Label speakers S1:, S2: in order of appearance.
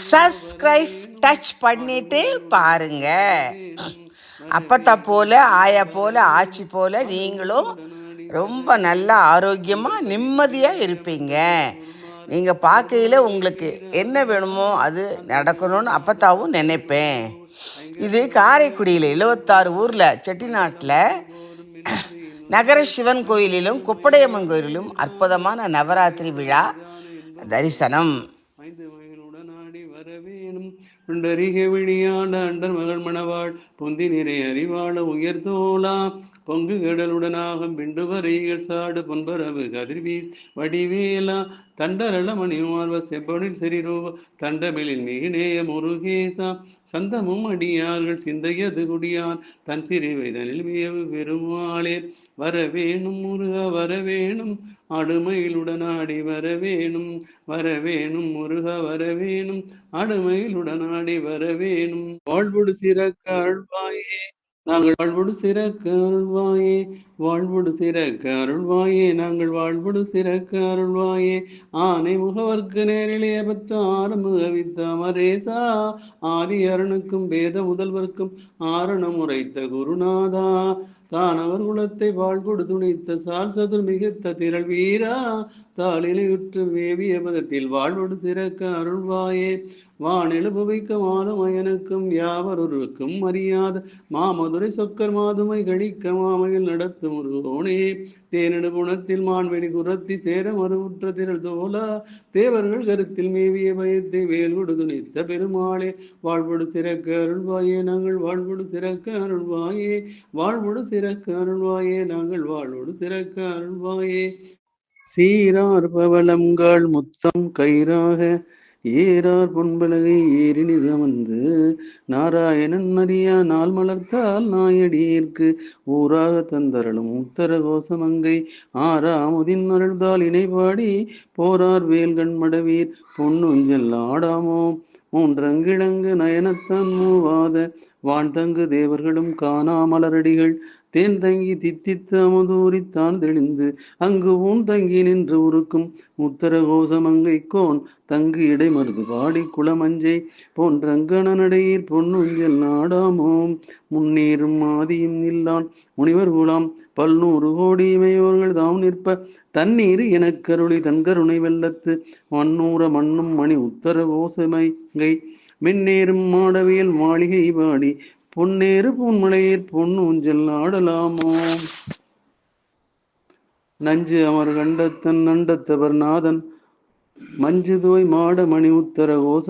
S1: Subscribe touch பண்ணிட்டு பாருங்க. அப்பத்தா போல, ஆயா போல, ஆச்சி போல நீங்களும் ரொம்ப நல்லா ஆரோக்கியமாக நிம்மதியாக இருப்பீங்க. நீங்கள் பார்க்கையில் உங்களுக்கு என்ன வேணுமோ அது நடக்கணும்னு அப்பத்தாவும் நினைப்பேன். இது காரைக்குடியில் 76 ஊரில் செட்டிநாட்டில் நகர சிவன் கோயிலிலும் கொப்படையம்மன் கோயிலிலும் அற்புதமான நவராத்திரி விழா தரிசனம்.
S2: வரவேணும் உண்டறிக விழியாண்ட அண்டர் மகள் மணவாள் பொந்தி நிறை அறிவாள உயர்தோளா பொங்கு கடலுடனாகும் பிண்டு வரைகள் சாடு பொன்பரவு கதிர்வீஸ் வடிவேலா தண்டரள மணிமார்வ செப்பனில் செறிரூப தண்டமிழில் மிகினேய முருகேசா சந்தமும் அடியார்கள் சிந்தையது குடியான் தன் சிறிவைதனில் மேவு பெருமாளே வரவேணும் முருக வரவேணும் அடுமையிலுடனாடி வரவேணும் வரவேணும் முருக வரவேணும் அடுமையிலுடனாடி வரவேணும் வாழ்வுடு சிறக்க அருள்வாயே நாங்கள் வாழ்வுடு சிறக்க அருள்வாயே வாழ்வுடு சிறக்க அருள்வாயே நாங்கள் வாழ்வுடு சிறக்க அருள்வாயே ஆனை முகவர்க்கு நேரிலே பத்து ஆறுமுகவித்த அமரேசா ஆதி அருணுக்கும் வேத முதல்வர்க்கும் ஆரணம் உரைத்த குருநாதா தானவர் குலத்தை வாழ்கொடு துணித்த சால் சதுர் மிகுத்த திரள் வீரா தாளினையுற்று வேவிய பதத்தில் வாழ்வொடு சிறக்க அருள்வாயே வானெழு புவிக்க மாலுமயனுக்கும் யாவரொருக்கும் அறியாத மாமதுரை சொக்கர் மாதுமை கழிக்க மாமையில் நடத்தும் முருகோனே தேனெடு குணத்தில் மான்வெளி குரத்தி சேர மறுவுற்ற திரள் தோலா தேவர்கள் கருத்தில் மேவிய பயத்தை வேல்கொடு துணித்த பெருமாளே வாழ்வொடு சிறக்க அருள்வாயே நாங்கள் வாழ்வொடு சிறக்க அருள்வாயே வாழ்வொடு சிறக்க அருள்வாயே நாங்கள் வாழ்வொடு சிறக்க அருள்வாயே சீரார் பவளங்கள் முத்தம் கயிறாக ஏறார் பொன்பலகை ஏறினிது அமர்ந்து நாராயணன் அறியா நாள் மலர்த்தால் நாயடியிற்கு ஊராக தந்தரலும் உத்தர கோசமங்கை ஆறாமுதின் அருள்தால் இணைபாடி போரார் வேல்கண் மடவீர் பொன்னுஞ்சல் ஆடாமோ மூன்றங்கிழங்கு நயனத்தான் மூவாத வான்தங்கு தேவர்களும் காணாமலரடிகள் தேன் தங்கி தித்தித்த அமுதூரித்தான் தெளிந்து அங்கு ஊன் தங்கி நின்று உருக்கும் உத்தர கோசமங்கை கோன் தங்கு இடை மருது பாடி குளமஞ்சை போன்றங்கண நடையீர் பொன்னுஞ்சல் நாடாமோம் முன்னேறும் ஆதியும் இல்லான் முனிவர் குலாம் 100 கோடி இமையோர்கள் தாம் நிற்ப தண்ணீர் எனக்கருளி தன்கருணை வெள்ளத்து மண்ணூர மண்ணும் மணி உத்தர கோசமங்கை மின்னேறும் மாடவியல் மாளிகை பாடி பொன்னேறு பொன்மலையீர் பொன்னூஞ்சல் ஆடலாமோ நஞ்சு அமர் கண்டத்தன் நண்டத்தவர் நாதன் மஞ்சு தோய் மாட மணி உத்தர கோசம்